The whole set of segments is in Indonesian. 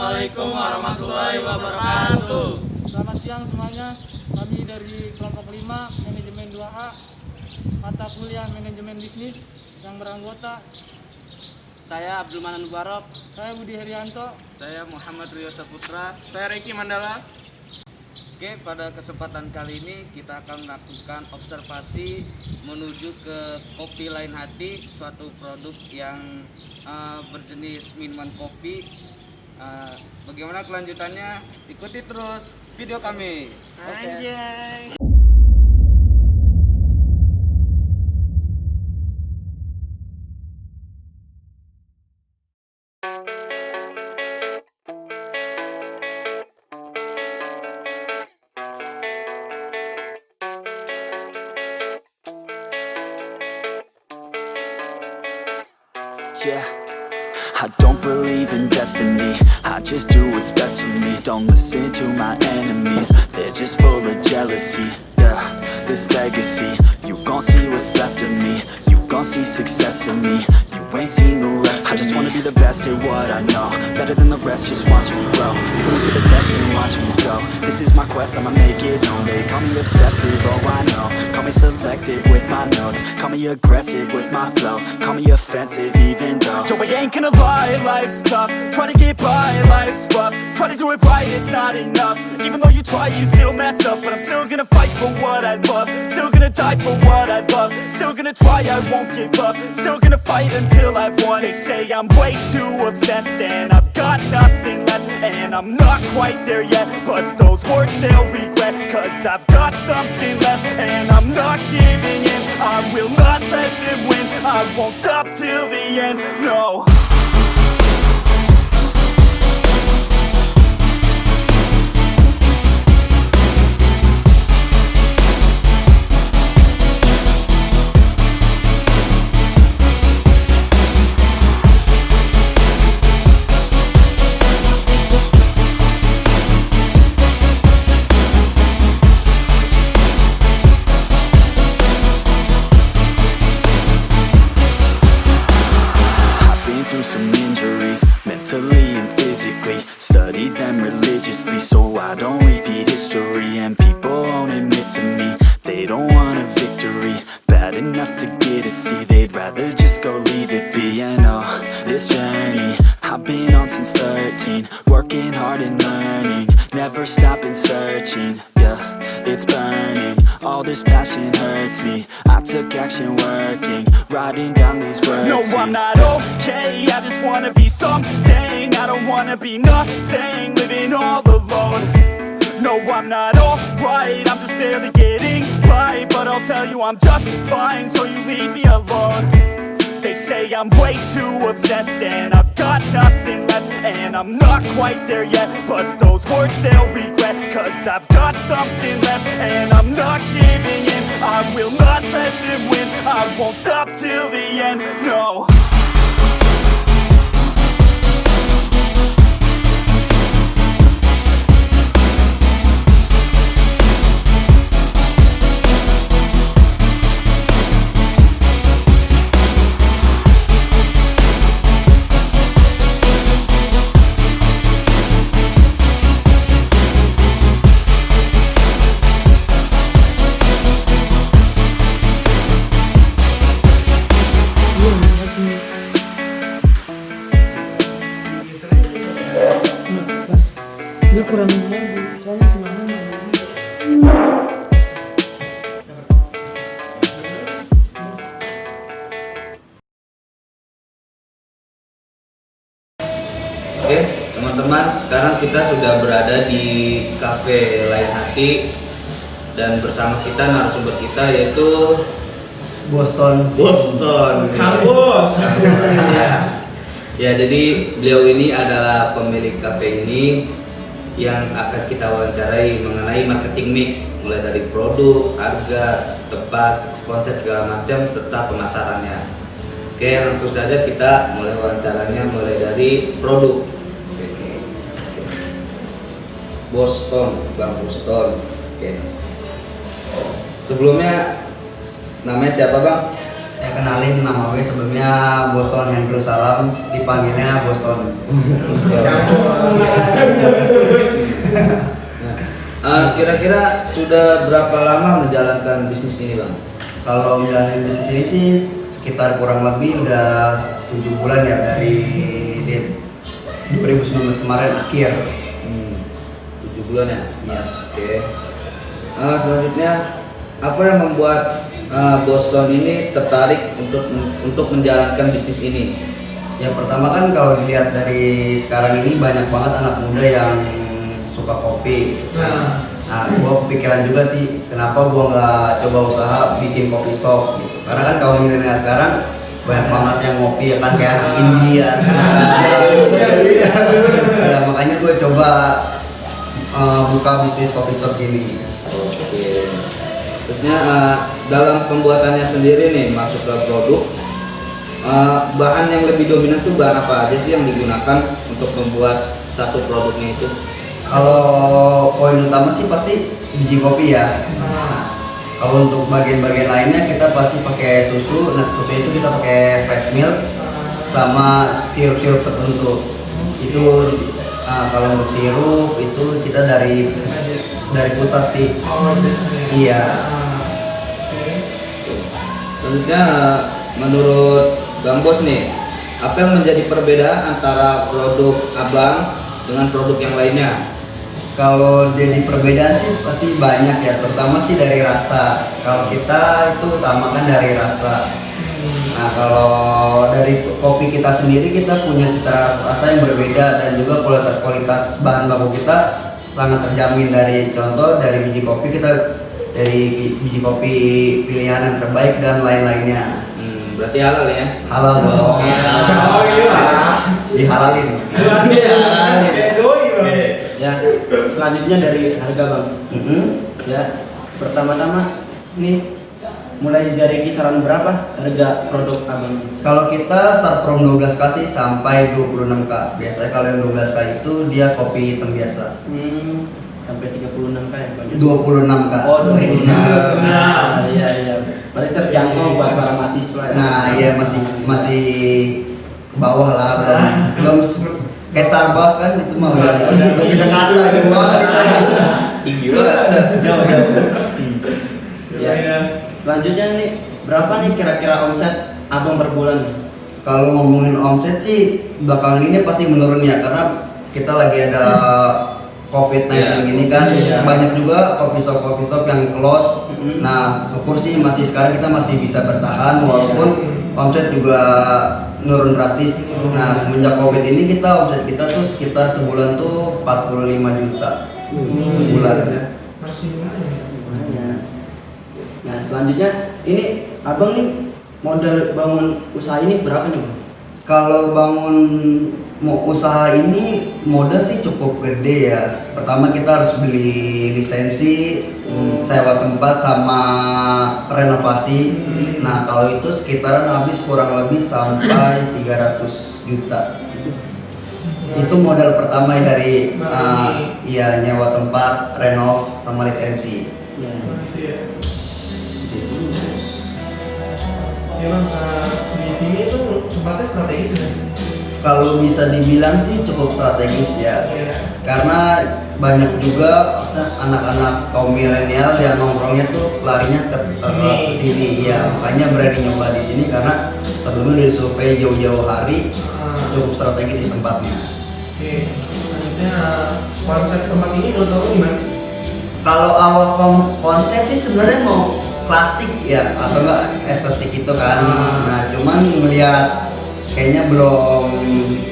Assalamualaikum warahmatullahi wabarakatuh. Selamat siang semuanya. Kami dari kelompok 5 Manajemen 2A mata kuliah Manajemen Bisnis yang beranggota Saya Abdul Manan Mubarok. saya Budi Herianto. Saya Muhammad Rio Saputra. Saya Reki Mandala. Oke, pada kesempatan kali ini kita akan melakukan observasi menuju ke Kopi Lain Hati, suatu produk yang berjenis minuman kopi. Bagaimana kelanjutannya? Ikuti terus video kami. Anjay. Yeah, I don't believe in destiny, I just do what's best for me. Don't listen to my enemies, they're just full of jealousy. Yeah, this legacy, you gon' see what's left of me. You gon' see success in me, you ain't seen the rest of me. I just wanna be the best at what I know, better than the rest, just watch me grow. Put it to the test and watch me go. This is my quest, I'ma make it known. They call me obsessive, oh I know. Call me selective with my notes, call me aggressive with my flow. Call me offensive even though Joe, I ain't gonna lie, life's tough. Try to get by, life's rough. Try to do it right, it's not enough. Even though you try, you still mess up. But I'm still gonna fight for what I love. Still gonna die for what I love. Still gonna try, I won't give up. Still gonna fight until I've won. They say I'm way too obsessed and I've got nothing left. And I'm not quite there yet, but those words they'll regret. Cause I've got something left and I'm not giving in. I will not let them win, I won't stop till the end, no. Some injuries, mentally and physically. Studied them religiously so I don't repeat history. And people won't admit to me they don't want a victory bad enough to get a C. They'd rather just go leave it be. And oh, this journey I've been on since 13. Working hard and learning, never stopping searching. Yeah, it's burning, all this passion hurts me. I took action working, writing down these words. No, I'm not okay, I just wanna be something. I don't wanna be nothing, living all alone. No, I'm not alright, I'm just barely getting by. But I'll tell you I'm just fine, so you leave me alone. They say I'm way too obsessed and I've got nothing left. And I'm not quite there yet, but those words they'll regret. Cause I've got something left and I'm not giving in. I will not let them win, I won't stop till the end, no. Dia kurang ngomong, soalnya semuanya Oke, teman-teman, sekarang kita sudah berada di Cafe Lain Hati dan bersama kita narasumber kita yaitu Boston. Kang Bos. Ya, jadi beliau ini adalah pemilik kafe ini yang akan kita wawancarai mengenai marketing mix, mulai dari produk, harga, tempat, konsep segala macam serta pemasarannya. Oke, langsung saja kita mulai wawancaranya mulai dari produk. Boston, Bang Boston. Oke. Sebelumnya namanya siapa, Bang? Saya kenalin, nama gue sebelumnya Boston Hendro Salam, dipanggilnya Boston. Kira-kira sudah berapa lama menjalankan bisnis ini, Bang? Kalau menjalani bisnis ini sih sekitar kurang lebih udah 7 bulan ya dari 2019 kemarin akhir. 7 bulan ya? Iya. Oke. Selanjutnya apa yang membuat Boston ini tertarik untuk menjalankan bisnis ini? Yang pertama kan kalau dilihat dari sekarang ini banyak banget anak muda yang suka kopi. Nah, gua kepikiran juga sih kenapa gua nggak coba usaha bikin kopi shop gitu. Karena kan kaum milenial sekarang banyak banget yang ngopi ya kan kayak anak India, anak senja. Ya makanya gue coba buka bisnis kopi shop gini. Oke. Maksudnya dalam pembuatannya sendiri nih masuk ke produk, bahan yang lebih dominan tuh bahan apa aja sih yang digunakan untuk membuat satu produknya itu? Kalau poin utama sih pasti biji kopi ya. Nah, kalau untuk bagian-bagian lainnya kita pasti pakai susu. Nah, susu itu kita pakai fresh milk sama sirup-sirup tertentu. Itu kalau untuk sirup itu kita dari pusat sih. Iya. Selanjutnya menurut Bang Bos nih, apa yang menjadi perbedaan antara produk Abang dengan produk yang lainnya? Kalau jadi perbedaan sih pasti banyak ya, terutama sih dari rasa. Kalau kita itu utamakan dari rasa. Nah, kalau dari kopi kita sendiri kita punya cita rasa yang berbeda dan juga kualitas bahan baku kita sangat terjamin. Dari contoh dari biji kopi kita dari biji kopi pilihan yang terbaik dan lain-lainnya. Berarti halal ya? Halal dong. Dihalalin. Ya, selanjutnya dari harga, Bang. Ya, pertama-tama nih mulai dari kisaran berapa harga produk Abang? Kalau kita start from 12K sih sampai 26K. Biasanya kalau yang 12K itu dia kopi hitam biasa. Sampai 36K ya, Bang? 26K. Oh, 26K. Nah, iya. Berarti terjangkau buat para mahasiswa ya. Nah, iya masih ke bawah lah, belum kayak Starbucks kan itu mah udah beda kasta gitu banget itu. Tinggi banget. Ya. Selanjutnya nih, berapa nih kira-kira omset Abang per bulan? Kalau ngomongin omset sih belakangan ini pasti menurun ya, karena kita lagi ada COVID-19 gini kan. Banyak juga coffee shop yang close. Nah, syukur sih sekarang kita masih bisa bertahan walaupun omset juga nurun drastis. Nah, semenjak COVID ini omset kita tuh sekitar sebulan tuh 45 juta sebulan. Masih lumayan. Nah, selanjutnya ini Abang nih modal bangun usaha ini berapa nih, Bang? Kalau bangun usaha ini modal sih cukup gede ya. Pertama kita harus beli lisensi, sewa tempat sama renovasi. Nah, kalau itu sekitaran habis kurang lebih sampai 300 juta. Itu modal pertama dari nyewa tempat, renov sama lisensi. Di sini tuh tempatnya strategis ya? Kalau bisa dibilang sih cukup strategis ya, karena banyak juga anak-anak kaum milenial yang nongkrongnya tuh larinya ke sini ya, makanya berani nyoba di sini karena sebelumnya dari survei jauh-jauh hari cukup strategis di tempatnya. Oke, selanjutnya konsep tempat ini menurut kamu gimana? Kalau awal konsep sih sebenarnya mau klasik ya atau enggak estetik itu kan. Nah, cuman melihat kayaknya belum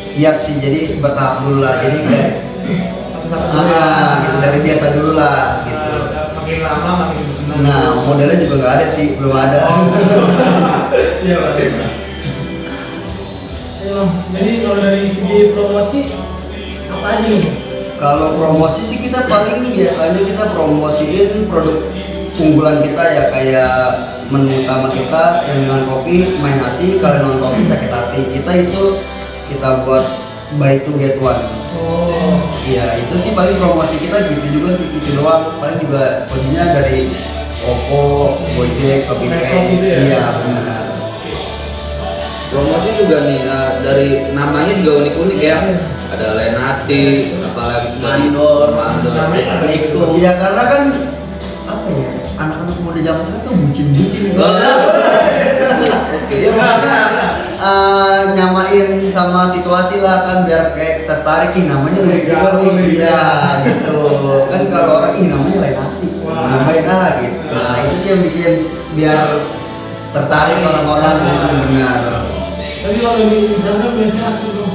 siap sih, jadi bertahap dulu lah. Jadi kayak gitu dari biasa dulu lah gitu. Makin lama makin benar. Nah, modelnya juga nggak ada sih, belum ada. Iya, Pak. Jadi kalau dari segi promosi apa aja nih? Kalau promosi sih kita paling biasanya kita promosiin produk unggulan kita ya, kayak menu utama kita yang dengan kopi main hati, kalau non kopi sakit hati. Kita itu kita buat buy to get one. Oh. Iya, itu sih paling promosi kita gitu juga sih, itu doang. Paling juga kuncinya dari OVO, Gojek, Shopee Pay. Iya, benar. Promosi juga nih dari namanya juga unik-unik ya. ada lain hati, apalagi Mandor, mandor. Iya karena kan apa ya, anak-anak muda zaman sekarang tuh bucin-bucin. Oke. Ya makanya nyamain sama situasi lah kan biar kayak tertarik nih namanya unik juga nih. Iya gitu. Kan kalau orang ini namanya lain hati. Nambahin gitu. Nah itu sih yang bikin biar tertarik orang-orang mendengar. Tapi kalau di Instagram biasa tuh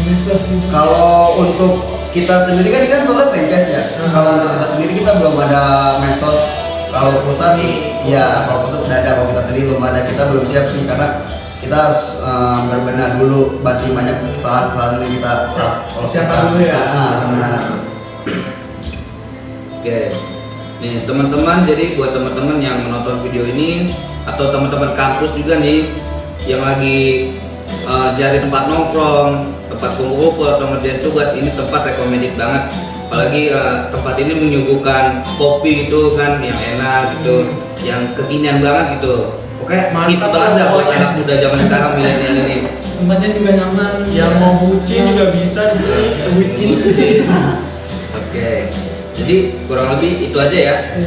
medsos gitu. Kalau untuk kita sendiri kan soalnya franchise ya. Kalau untuk kita sendiri kita belum ada medsos. Kalau pusat ya kalau pusat sudah ada, kalau kita sendiri belum ada, kita belum siap sih karena kita harus berbenah dulu, masih banyak saat ini kita Siapa dulu ya? Benar. Oke. Nih teman-teman, jadi buat teman-teman yang menonton video ini atau teman-teman kampus juga nih yang lagi cari tempat nongkrong, tempat kumpul atau ngerjain tugas, ini tempat recommended banget. Apalagi tempat ini menyuguhkan kopi gitu kan yang enak gitu, yang kekinian banget gitu. Oke, hits banget dah buat anak muda zaman sekarang milenial ini. Tempatnya juga nyaman. Yang mau bucin juga bisa bucin. Oke. Jadi kurang lebih itu aja ya.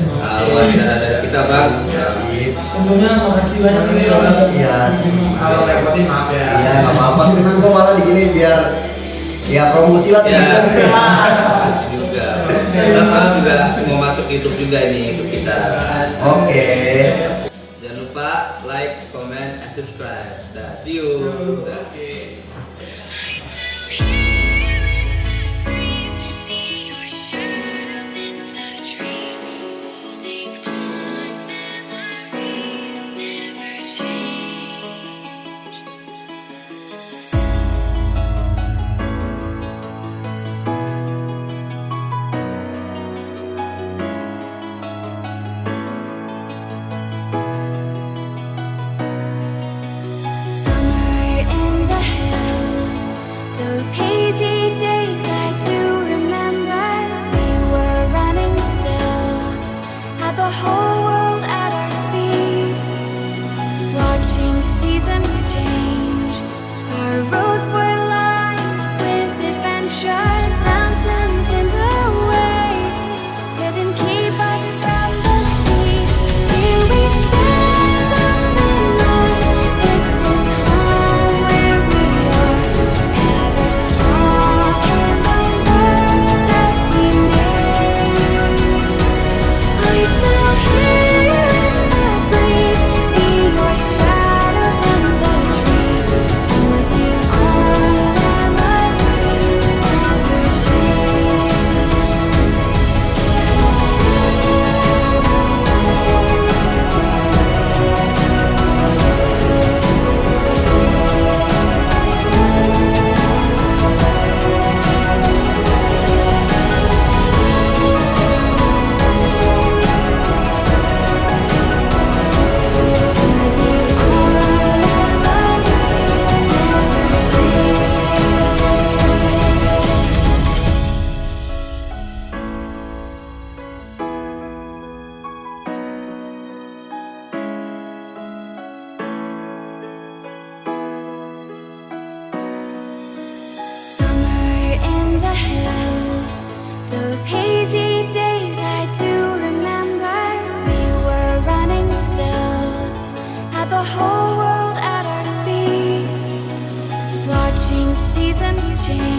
Wawancara dari kita, Bang. Sebelumnya makasih banyak nih. Iya. Kalau repotin maaf ya. Iya nggak apa-apa, senang kok malah di gini biar ya promosi lah Ya. teman-teman. Juga. Dan malam juga mau masuk YouTube juga ini untuk kita. Oke. Jangan lupa like, comment, and subscribe. Dah, see you. Dah. seasons change.